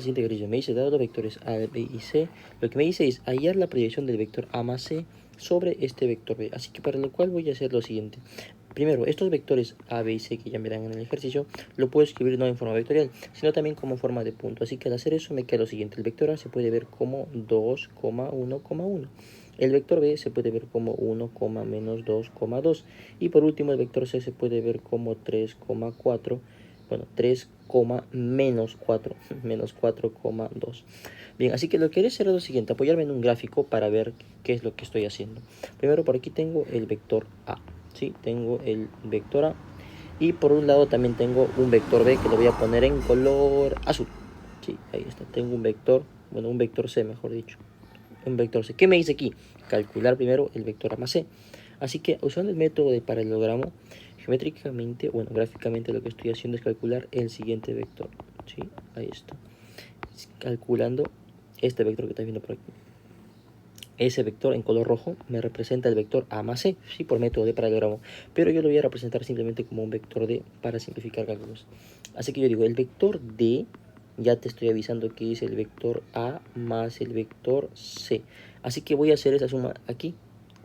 Siguiente ejercicio me dice, dado dos vectores A, B y C, lo que me dice es hallar la proyección del vector A más C sobre este vector B. Así que para lo cual voy a hacer lo siguiente. Primero, estos vectores A, B y C que ya verán en el ejercicio, lo puedo escribir no en forma vectorial, sino también como forma de punto. Así que al hacer eso me queda lo siguiente. El vector A se puede ver como 2, 1, 1. El vector B se puede ver como 1, menos 2, 2. Y por último el vector C se puede ver como 3, 4. Bueno, 3, menos 4, menos 4,2. Bien, así que lo que haré será lo siguiente, apoyarme en un gráfico para ver qué es lo que estoy haciendo. Primero por aquí tengo el vector A, ¿sí? Tengo el vector A. Y por un lado también tengo un vector B que lo voy a poner en color azul. Sí, ahí está, tengo un vector, bueno, un vector C mejor dicho. Un vector C. ¿Qué me dice aquí? Calcular primero el vector A más C. Así que usando el método de paralelogramo, geométricamente, bueno, gráficamente lo que estoy haciendo es calcular el siguiente vector. ¿Sí? Ahí está. Calculando este vector que está viendo por aquí. Ese vector en color rojo me representa el vector A más C, sí, por método de paralelogramo. Pero yo lo voy a representar simplemente como un vector D para simplificar cálculos. Así que yo digo, el vector D, ya te estoy avisando que es el vector A más el vector C. Así que voy a hacer esa suma aquí,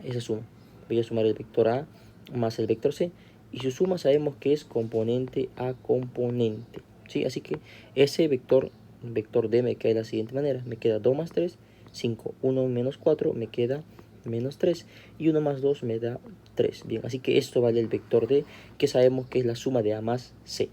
esa suma. Voy a sumar el vector A más el vector C. Y su suma sabemos que es componente a componente. ¿Sí? Así que ese vector D me queda de la siguiente manera. Me queda 2 más 3, 5. 1 menos 4 me queda menos 3. Y 1 más 2 me da 3. Bien, así que esto vale el vector D, que sabemos que es la suma de A más C.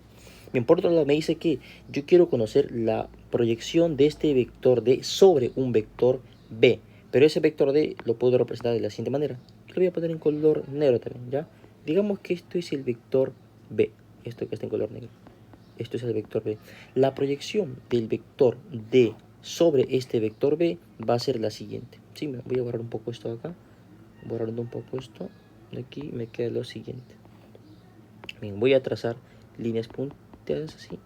Bien, por otro lado me dice que yo quiero conocer la proyección de este vector D sobre un vector B. Pero ese vector D lo puedo representar de la siguiente manera. Lo voy a poner en color negro también, ¿ya? Digamos que esto es el vector B. Esto que está en color negro. Esto es el vector B. La proyección del vector D sobre este vector B va a ser la siguiente. Sí, voy a borrar un poco esto de acá. Borrando un poco esto de aquí me queda lo siguiente. Bien, voy a trazar líneas punteadas así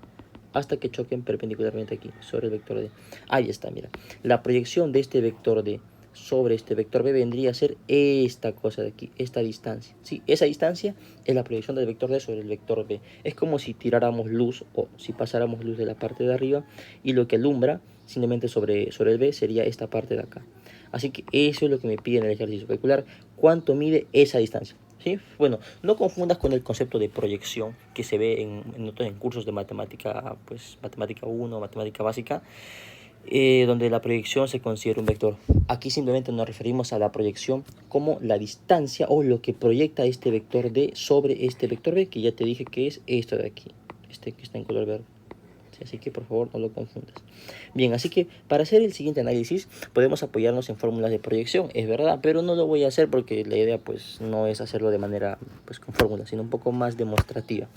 hasta que choquen perpendicularmente aquí sobre el vector D. Ahí está, mira. La proyección de este vector D sobre este vector B vendría a ser esta cosa de aquí, esta distancia. Sí, esa distancia es la proyección del vector D sobre el vector B. Es como si tiráramos luz o si pasáramos luz de la parte de arriba y lo que alumbra simplemente sobre el B sería esta parte de acá. Así que eso es lo que me pide en el ejercicio, calcular cuánto mide esa distancia. ¿Sí? Bueno, no confundas con el concepto de proyección que se ve en cursos de matemática, pues matemática 1, matemática básica, donde la proyección se considera un vector. Aquí simplemente nos referimos a la proyección como la distancia o lo que proyecta este vector D sobre este vector B, que ya te dije que es esto de aquí, este que está en color verde. Así que por favor no lo confundas. Bien, así que para hacer el siguiente análisis podemos apoyarnos en fórmulas de proyección, es verdad, pero no lo voy a hacer porque la idea pues no es hacerlo de manera pues con fórmulas, sino un poco más demostrativa.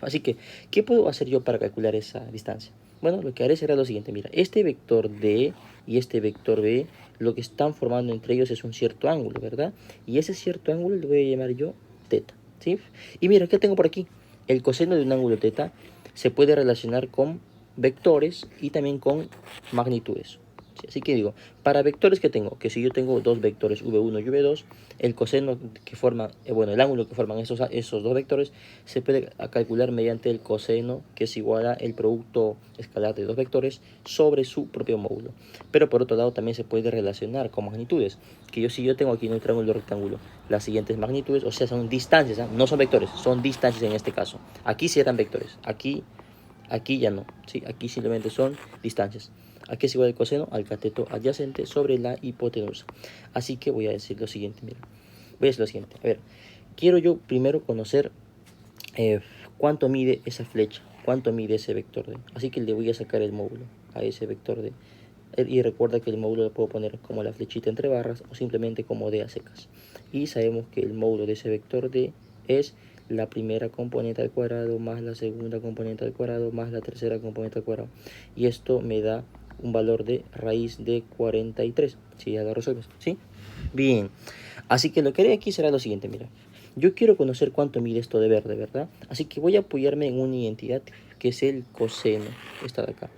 Así que, ¿qué puedo hacer yo para calcular esa distancia? Bueno, lo que haré será lo siguiente, mira, este vector D y este vector B, lo que están formando entre ellos es un cierto ángulo, ¿verdad? Y ese cierto ángulo lo voy a llamar yo teta, ¿sí? Y mira, ¿qué tengo por aquí? El coseno de un ángulo teta se puede relacionar con vectores y también con magnitudes. Así que digo, para vectores que tengo, que si yo tengo dos vectores v1 y v2, el coseno que forma, bueno, el ángulo que forman esos dos vectores se puede calcular mediante el coseno, que es igual a el producto escalar de dos vectores sobre su propio módulo. Pero por otro lado también se puede relacionar con magnitudes, que si yo tengo aquí en el triángulo rectángulo las siguientes magnitudes, o sea, son distancias, ¿eh? No son vectores, son distancias en este caso. Aquí sí eran vectores, aquí ya no, ¿sí? Aquí simplemente son distancias. Aquí es igual el coseno al cateto adyacente sobre la hipotenusa. Así que voy a decir lo siguiente, mira. Voy a decir lo siguiente. A ver, quiero yo primero conocer cuánto mide esa flecha, cuánto mide ese vector D. Así que le voy a sacar el módulo a ese vector D. Y recuerda que el módulo lo puedo poner como la flechita entre barras o simplemente como D a secas. Y sabemos que el módulo de ese vector D es la primera componente al cuadrado más la segunda componente al cuadrado más la tercera componente al cuadrado. Y esto me da un valor de raíz de 43. Si ya lo resuelves, ¿sí? Bien. Así que lo que haré aquí será lo siguiente, mira. Yo quiero conocer cuánto mide esto de verde, ¿verdad? Así que voy a apoyarme en una identidad que es el coseno, esta de acá.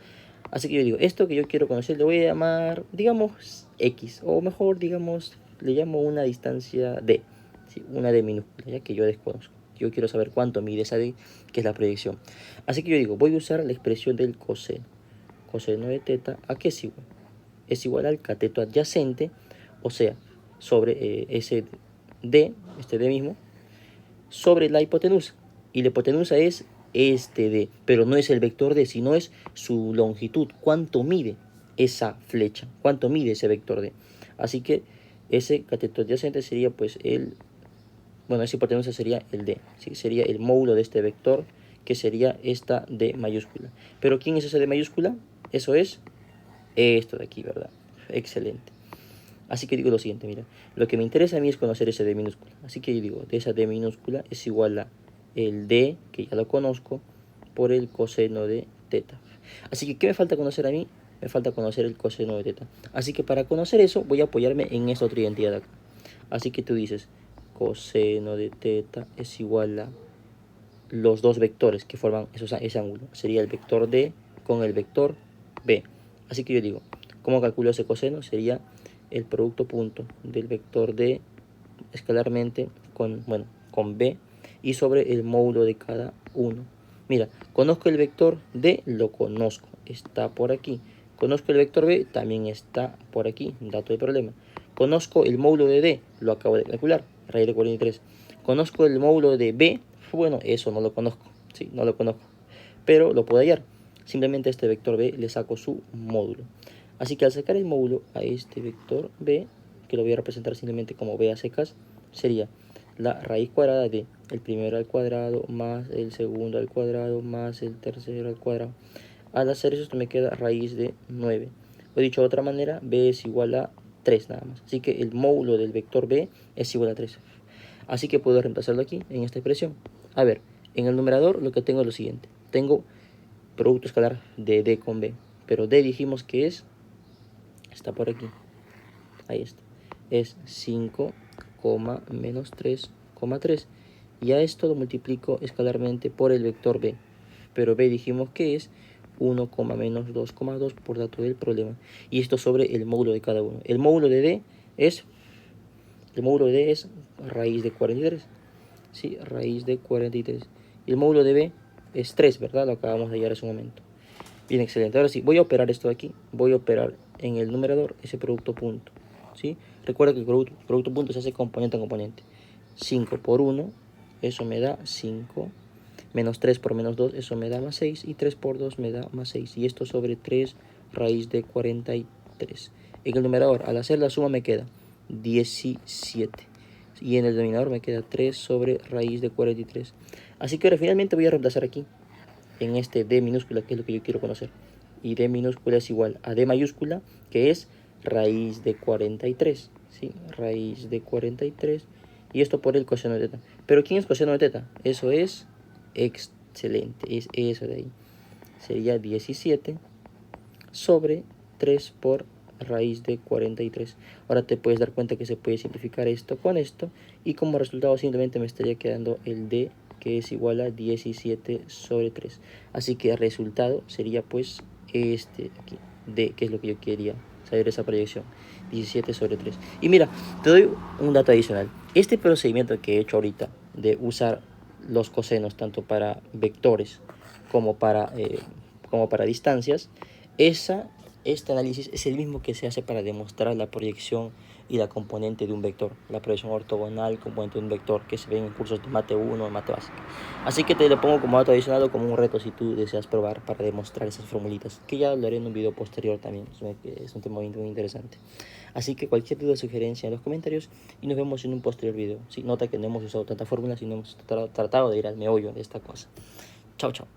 Así que yo digo, esto que yo quiero conocer le voy a llamar, digamos, X. O mejor, digamos, le llamo una distancia D. ¿Sí? Una D minúscula, ya que yo desconozco. Yo quiero saber cuánto mide esa D, que es la proyección. Así que yo digo, voy a usar la expresión del coseno. coseno de teta, ¿a qué es igual? Es igual al cateto adyacente, o sea, sobre ese D, este D mismo, sobre la hipotenusa. Y la hipotenusa es este D, pero no es el vector D, sino es su longitud. ¿Cuánto mide esa flecha? ¿Cuánto mide ese vector D? Así que ese cateto adyacente sería pues bueno, esa hipotenusa sería el D, ¿sí? Sería el módulo de este vector, que sería esta D mayúscula. ¿Pero quién es esa D mayúscula? Eso es esto de aquí, ¿verdad? Excelente. Así que digo lo siguiente, mira, lo que me interesa a mí es conocer ese D minúscula. Así que yo digo, de esa D minúscula es igual a el D, que ya lo conozco, por el coseno de teta. Así que, ¿qué me falta conocer a mí? Me falta conocer el coseno de teta. Así que para conocer eso, voy a apoyarme en esta otra identidad de acá. Así que tú dices, coseno de teta es igual a los dos vectores que forman ese ángulo. Sería el vector D con el vector B. Así que yo digo, ¿cómo calculo ese coseno? Sería el producto punto del vector D escalarmente con B y sobre el módulo de cada uno. Mira, conozco el vector D, lo conozco, está por aquí. Conozco el vector B, también está por aquí, dato de problema. Conozco el módulo de D, lo acabo de calcular, raíz de 43. Conozco el módulo de B, bueno, eso no lo conozco, sí, no lo conozco, pero lo puedo hallar. Simplemente a este vector B le saco su módulo. Así que al sacar el módulo a este vector B, que lo voy a representar simplemente como B a secas, sería la raíz cuadrada de el primero al cuadrado más el segundo al cuadrado más el tercero al cuadrado. Al hacer eso, esto me queda raíz de 9. O dicho de otra manera, B es igual a 3 nada más. Así que el módulo del vector B es igual a 3. Así que puedo reemplazarlo aquí en esta expresión. A ver, en el numerador lo que tengo es lo siguiente. Tengo producto escalar de D con B. Pero D dijimos que está por aquí. Ahí está. Es 5, menos 3,3. Y a esto lo multiplico escalarmente por el vector B. Pero B dijimos que es 1, menos 2,2 por dato del problema. Y esto sobre el módulo de cada uno. El módulo de D es raíz de 43. Sí, raíz de 43. Y el módulo de B es 3, ¿verdad? Lo acabamos de hallar hace un momento. Bien, excelente. Ahora sí, voy a operar esto de aquí. Voy a operar en el numerador ese producto punto. ¿Sí? Recuerda que el producto punto se hace componente a componente. 5 por 1, eso me da 5. Menos 3 por menos 2, eso me da más 6. Y 3 por 2 me da más 6. Y esto sobre 3 raíz de 43. En el numerador, al hacer la suma me queda 17. Y en el denominador me queda 3 sobre raíz de 43. Así que ahora finalmente voy a reemplazar aquí en este D minúscula, que es lo que yo quiero conocer. Y D minúscula es igual a D mayúscula, que es raíz de 43. ¿Sí? Raíz de 43. Y esto por el coseno de teta. ¿Pero quién es coseno de teta? Eso es excelente. Es eso de ahí. Sería 17 sobre 3 por raíz de 43. Ahora te puedes dar cuenta que se puede simplificar esto con esto. Y como resultado simplemente me estaría quedando el D, que es igual a 17 sobre 3. Así que el resultado sería pues este aquí, D, que es lo que yo quería saber esa proyección, 17 sobre 3. Y mira, te doy un dato adicional. Este procedimiento que he hecho ahorita de usar los cosenos tanto para vectores como para distancias, este análisis es el mismo que se hace para demostrar la proyección y la componente de un vector, la proyección ortogonal, componente de un vector, que se ven en cursos de Mate 1 o Mate Básica. Así que te lo pongo como dato adicional o como un reto si tú deseas probar para demostrar esas formulitas, que ya lo haré en un video posterior también, es un tema muy interesante. Así que cualquier duda o sugerencia en los comentarios y nos vemos en un posterior video. Sí, nota que no hemos usado tantas fórmulas y no hemos tratado de ir al meollo de esta cosa. Chao, chao.